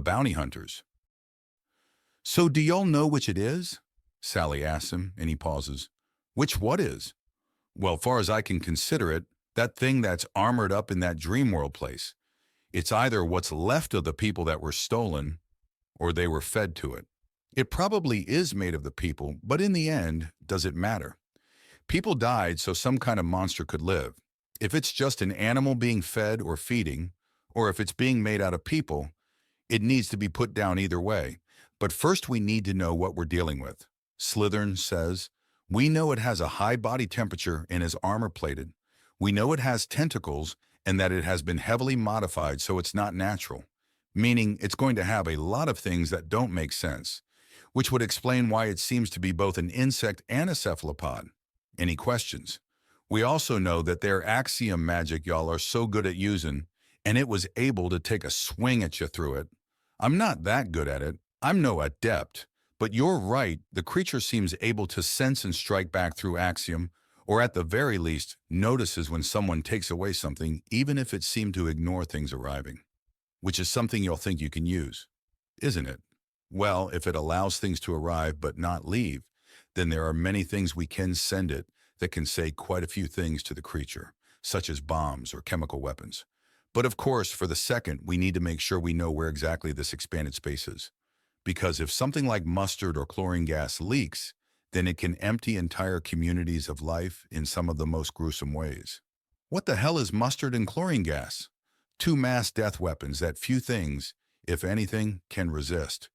bounty hunters. So do y'all know which it is? Sally asks him, and he pauses. Which what is? Well, far as I can consider it, that thing that's armored up in that dream world place. It's either what's left of the people that were stolen, or they were fed to it. It probably is made of the people, but in the end, does it matter? People died so some kind of monster could live. If it's just an animal being fed or feeding, or if it's being made out of people, it needs to be put down either way. But first we need to know what we're dealing with. Slytherin says, we know it has a high body temperature and is armor-plated. We know it has tentacles and that it has been heavily modified so it's not natural, meaning it's going to have a lot of things that don't make sense, which would explain why it seems to be both an insect and a cephalopod. Any questions? We also know that their axiom magic y'all are so good at using, and it was able to take a swing at you through it. I'm not that good at it. I'm no adept. But you're right, the creature seems able to sense and strike back through axiom, or at the very least, notices when someone takes away something, even if it seemed to ignore things arriving. Which is something you'll think you can use, isn't it? Well, if it allows things to arrive but not leave, then there are many things we can send it that can say quite a few things to the creature, such as bombs or chemical weapons. But of course, for the second, we need to make sure we know where exactly this expanded space is. Because if something like mustard or chlorine gas leaks, then it can empty entire communities of life in some of the most gruesome ways. What the hell is mustard and chlorine gas? Two mass death weapons that few things, if anything, can resist.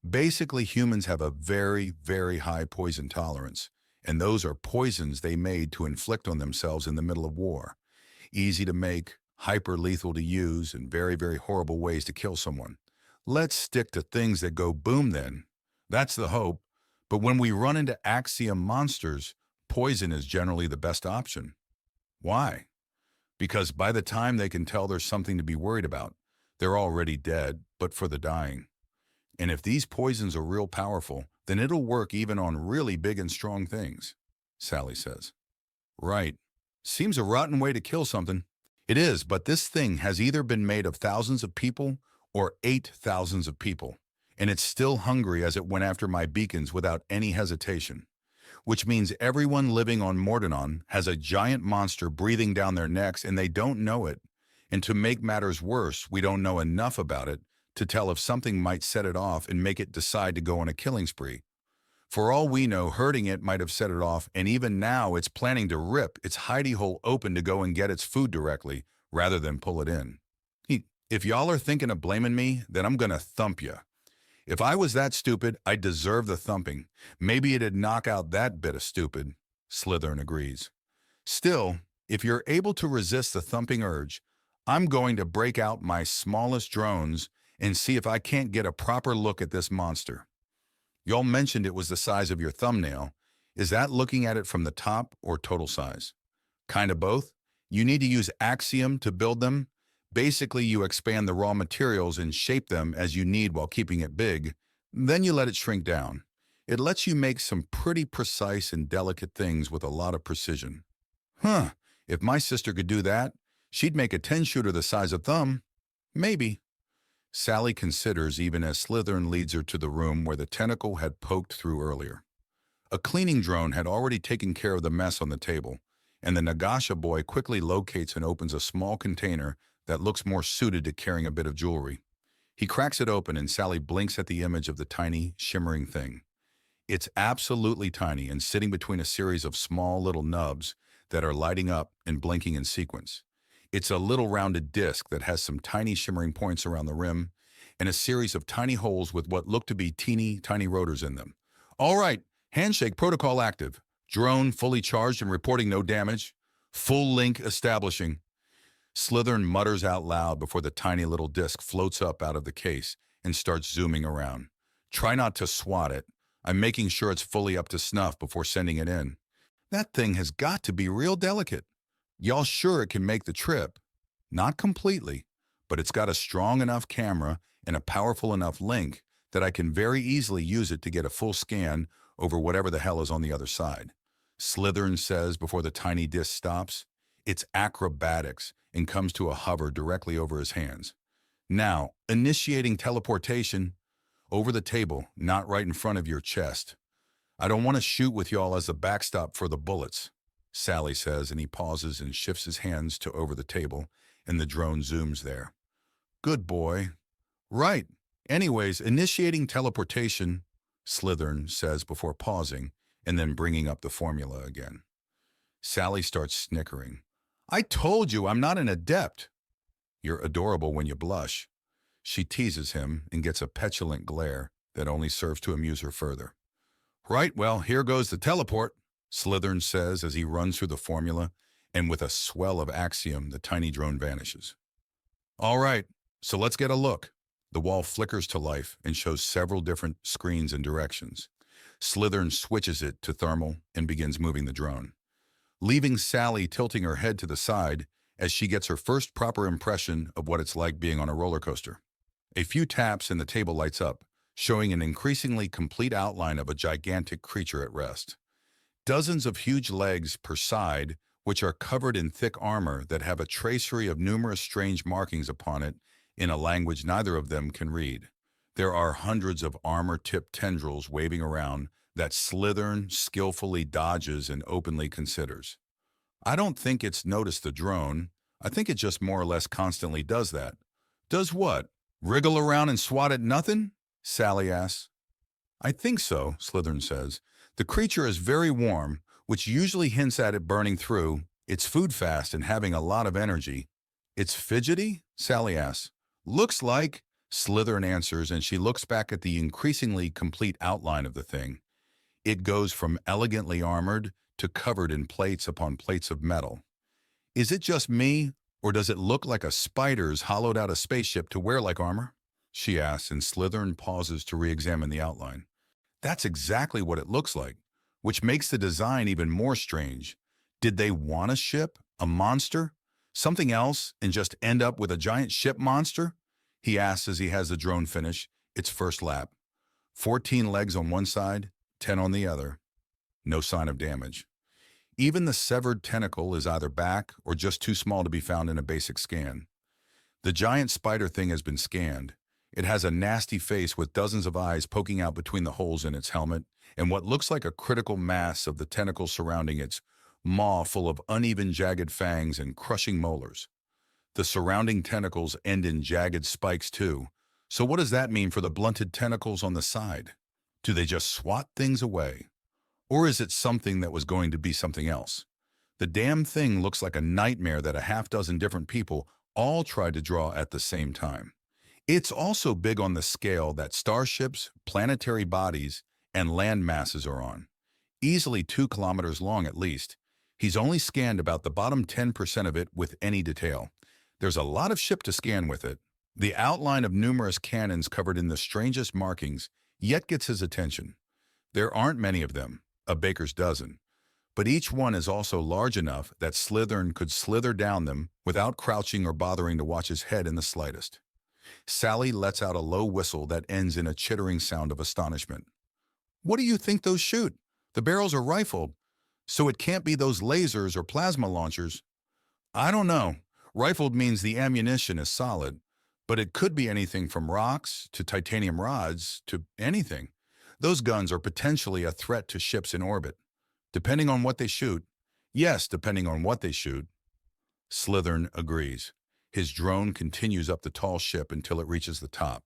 Basically, humans have a very, very high poison tolerance, and those are poisons they made to inflict on themselves in the middle of war. Easy to make, hyper-lethal to use, and very, very horrible ways to kill someone. Let's stick to things that go boom then. That's the hope. But when we run into axiom monsters, poison is generally the best option. Why? Because by the time they can tell there's something to be worried about, they're already dead, but for the dying. And if these poisons are real powerful, then it'll work even on really big and strong things, Sally says. Right. Seems a rotten way to kill something. It is, but this thing has either been made of thousands of people or 8,000 of people, and it's still hungry as it went after my beacons without any hesitation. Which means everyone living on Mordennon has a giant monster breathing down their necks and they don't know it. And to make matters worse, we don't know enough about it to tell if something might set it off and make it decide to go on a killing spree. For all we know, hurting it might have set it off, and even now it's planning to rip its hidey hole open to go and get its food directly, rather than pull it in. If y'all are thinking of blaming me, then I'm gonna thump ya. If I was that stupid, I'd deserve the thumping. Maybe it'd knock out that bit of stupid, Slytherin agrees. Still, if you're able to resist the thumping urge, I'm going to break out my smallest drones and see if I can't get a proper look at this monster. Y'all mentioned it was the size of your thumbnail. Is that looking at it from the top or total size? Kinda both. You need to use axiom to build them. Basically, you expand the raw materials and shape them as you need while keeping it big. Then you let it shrink down. It lets you make some pretty precise and delicate things with a lot of precision. Huh, if my sister could do that, she'd make a 10-shooter the size of thumb. Maybe. Sally considers even as Slytherin leads her to the room where the tentacle had poked through earlier. A cleaning drone had already taken care of the mess on the table, and the Nagasha boy quickly locates and opens a small container that looks more suited to carrying a bit of jewelry. He cracks it open and Sally blinks at the image of the tiny, shimmering thing. It's absolutely tiny and sitting between a series of small little nubs that are lighting up and blinking in sequence. It's a little rounded disc that has some tiny shimmering points around the rim and a series of tiny holes with what look to be teeny, tiny rotors in them. All right, handshake protocol active. Drone fully charged and reporting no damage. Full link establishing. Slytherin mutters out loud before the tiny little disc floats up out of the case and starts zooming around. Try not to swat it. I'm making sure it's fully up to snuff before sending it in. That thing has got to be real delicate. Y'all sure it can make the trip? Not completely, but it's got a strong enough camera and a powerful enough link that I can very easily use it to get a full scan over whatever the hell is on the other side. Slytherin says before the tiny disc stops. It's acrobatics and comes to a hover directly over his hands. Now, initiating teleportation over the table, not right in front of your chest. I don't want to shoot with y'all as a backstop for the bullets, Sally says, and he pauses and shifts his hands to over the table, and the drone zooms there. Good boy. Right. Anyways, initiating teleportation, Slytherin says before pausing, and then bringing up the formula again. Sally starts snickering. I told you I'm not an adept. You're adorable when you blush. She teases him and gets a petulant glare that only serves to amuse her further. Right, well, here goes the teleport, Slytherin says as he runs through the formula, and with a swell of axiom, the tiny drone vanishes. All right, so let's get a look. The wall flickers to life and shows several different screens and directions. Slytherin switches it to thermal and begins moving the drone, leaving Sally tilting her head to the side as she gets her first proper impression of what it's like being on a roller coaster. A few taps and the table lights up, showing an increasingly complete outline of a gigantic creature at rest. Dozens of huge legs per side, which are covered in thick armor that have a tracery of numerous strange markings upon it in a language neither of them can read. There are hundreds of armor-tipped tendrils waving around that Slytherin skillfully dodges and openly considers. I don't think it's noticed the drone. I think it just more or less constantly does that. Does what? Wriggle around and swat at nothing? Sally asks. I think so, Slytherin says. The creature is very warm, which usually hints at it burning through. It's food fast and having a lot of energy. It's fidgety? Sally asks. Looks like, Slytherin answers, and she looks back at the increasingly complete outline of the thing. It goes from elegantly armored to covered in plates upon plates of metal. Is it just me, or does it look like a spider's hollowed out a spaceship to wear like armor? She asks, and Slytherin pauses to re-examine the outline. That's exactly what it looks like, which makes the design even more strange. Did they want a ship? A monster? Something else, and just end up with a giant ship monster? He asks as he has the drone finish its first lap. 14 legs on one side, 10 on the other. No sign of damage. Even the severed tentacle is either back or just too small to be found in a basic scan. The giant spider thing has been scanned. It has a nasty face with dozens of eyes poking out between the holes in its helmet, and what looks like a critical mass of the tentacles surrounding its maw full of uneven jagged fangs and crushing molars. The surrounding tentacles end in jagged spikes too. So what does that mean for the blunted tentacles on the side? Do they just swat things away? Or is it something that was going to be something else? The damn thing looks like a nightmare that a half-dozen different people all tried to draw at the same time. It's also big on the scale that starships, planetary bodies, and land masses are on. Easily 2 kilometers long at least. He's only scanned about the bottom 10% of it with any detail. There's a lot of ship to scan with it. The outline of numerous cannons covered in the strangest markings yet gets his attention. There aren't many of them, a baker's dozen, but each one is also large enough that Slytherin could slither down them without crouching or bothering to watch his head in the slightest. Sally lets out a low whistle that ends in a chittering sound of astonishment. What do you think those shoot? The barrels are rifled, so it can't be those lasers or plasma launchers. I don't know. Rifled means the ammunition is solid, but it could be anything from rocks to titanium rods to anything. Those guns are potentially a threat to ships in orbit. Depending on what they shoot. Yes, depending on what they shoot. Slytherin agrees. His drone continues up the tall ship until it reaches the top.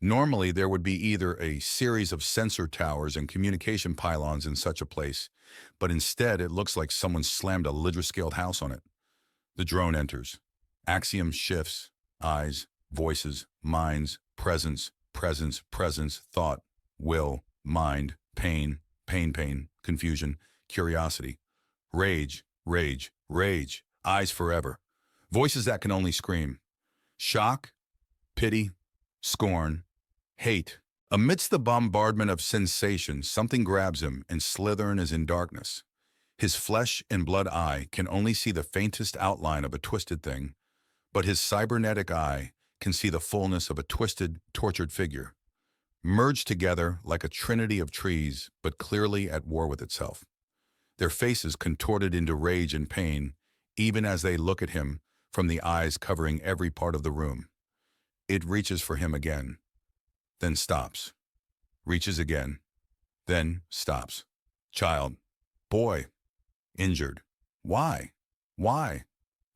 Normally, there would be either a series of sensor towers and communication pylons in such a place, but instead it looks like someone slammed a Lidra-scaled house on it. The drone enters. Axiom shifts, eyes, voices, minds, presence, thought, will, mind, pain, confusion, curiosity, rage, eyes forever, voices that can only scream, shock, pity, scorn, hate. Amidst the bombardment of sensations, something grabs him, and Slytherin is in darkness. His flesh and blood eye can only see the faintest outline of a twisted thing, but his cybernetic eye can see the fullness of a twisted, tortured figure, merged together like a trinity of trees, but clearly at war with itself. Their faces contorted into rage and pain, even as they look at him from the eyes covering every part of the room. It reaches for him again, then stops. Reaches again, then stops. Child. Boy. Injured. Why? Why?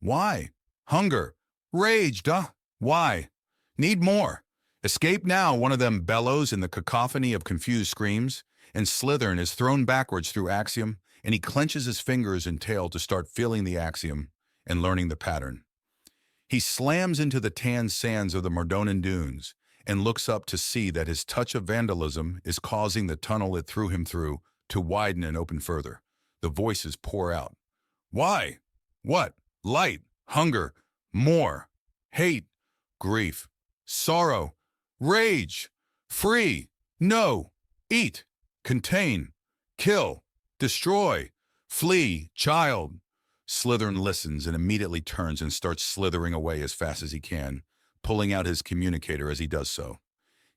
Why? Hunger. Rage, duh. Why? Need more. Escape now, one of them bellows in the cacophony of confused screams, and Slytherin is thrown backwards through Axiom, and he clenches his fingers and tail to start feeling the Axiom and learning the pattern. He slams into the tan sands of the Mordonan Dunes and looks up to see that his touch of vandalism is causing the tunnel it threw him through to widen and open further. The voices pour out. Why? What? Light. Hunger. More. Hate. Grief. Sorrow. Rage. Free. No. Eat. Contain. Kill. Destroy. Flee. Child. Slytherin listens and immediately turns and starts slithering away as fast as he can, pulling out his communicator as he does so.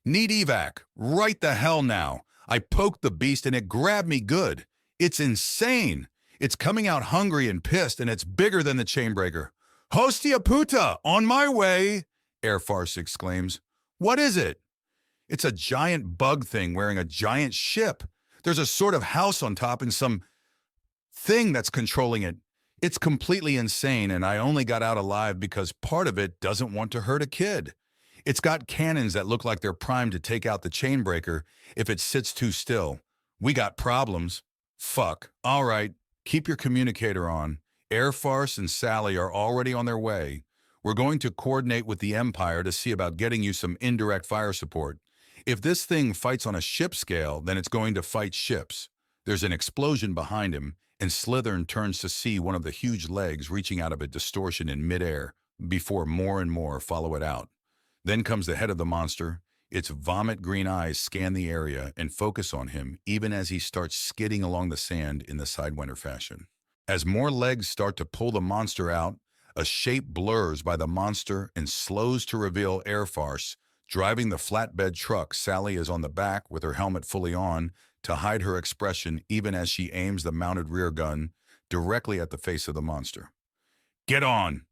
Need evac. Right the hell now. I poked the beast and it grabbed me good. It's insane. It's coming out hungry and pissed, and it's bigger than the Chainbreaker. Hostia puta, on my way, Airfarce exclaims. What is it? It's a giant bug thing wearing a giant ship. There's a sort of house on top and some thing that's controlling it. It's completely insane, and I only got out alive because part of it doesn't want to hurt a kid. It's got cannons that look like they're primed to take out the Chainbreaker if it sits too still. We got problems. Fuck. All right. Keep your communicator on. Airfarce and Sally are already on their way. We're going to coordinate with the Empire to see about getting you some indirect fire support. If this thing fights on a ship scale, then it's going to fight ships. There's an explosion behind him, and Slytherin turns to see one of the huge legs reaching out of a distortion in midair before more and more follow it out. Then comes the head of the monster. Its vomit-green eyes scan the area and focus on him even as he starts skidding along the sand in the Sidewinder fashion. As more legs start to pull the monster out, a shape blurs by the monster and slows to reveal Airfarce, driving the flatbed truck. Sally is on the back with her helmet fully on to hide her expression even as she aims the mounted rear gun directly at the face of the monster. Get on!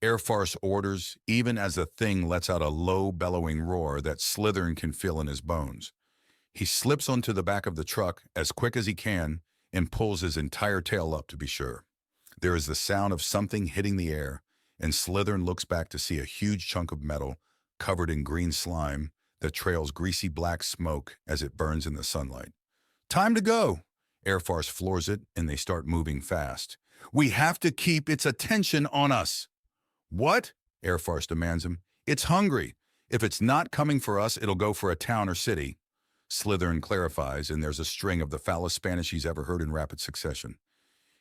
Airfarce orders, even as the thing lets out a low, bellowing roar that Slytherin can feel in his bones. He slips onto the back of the truck as quick as he can and pulls his entire tail up to be sure. There is the sound of something hitting the air, and Slytherin looks back to see a huge chunk of metal covered in green slime that trails greasy black smoke as it burns in the sunlight. Time to go! Airfarce floors it, and they start moving fast. We have to keep its attention on us! What? Airfarce demands him. It's hungry. If it's not coming for us, it'll go for a town or city. Slytherin clarifies, and there's a string of the foulest Spanish he's ever heard in rapid succession.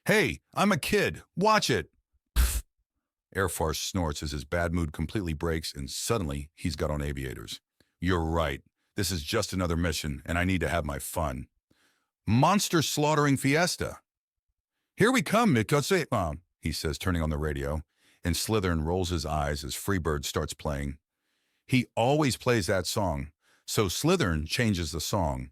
Hey, I'm a kid. Watch it. Pfft. Airfarce snorts as his bad mood completely breaks, and suddenly he's got on aviators. You're right. This is just another mission, and I need to have my fun. Monster slaughtering fiesta. Here we come, Mom, he says, turning on the radio. And Slytherin rolls his eyes as Freebird starts playing. He always plays that song, so Slytherin changes the song.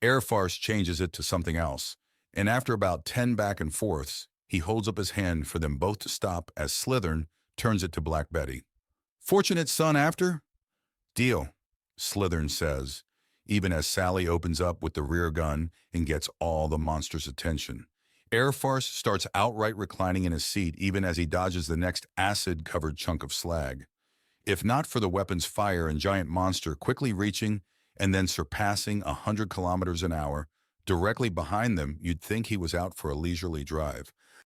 Airfarce changes it to something else, and after about 10 back and forths, he holds up his hand for them both to stop as Slytherin turns it to Black Betty. Fortunate son after? Deal, Slytherin says, even as Sally opens up with the rear gun and gets all the monster's attention. Airfarce starts outright reclining in his seat even as he dodges the next acid-covered chunk of slag. If not for the weapon's fire and giant monster quickly reaching and then surpassing 100 kilometers an hour, directly behind them, you'd think he was out for a leisurely drive.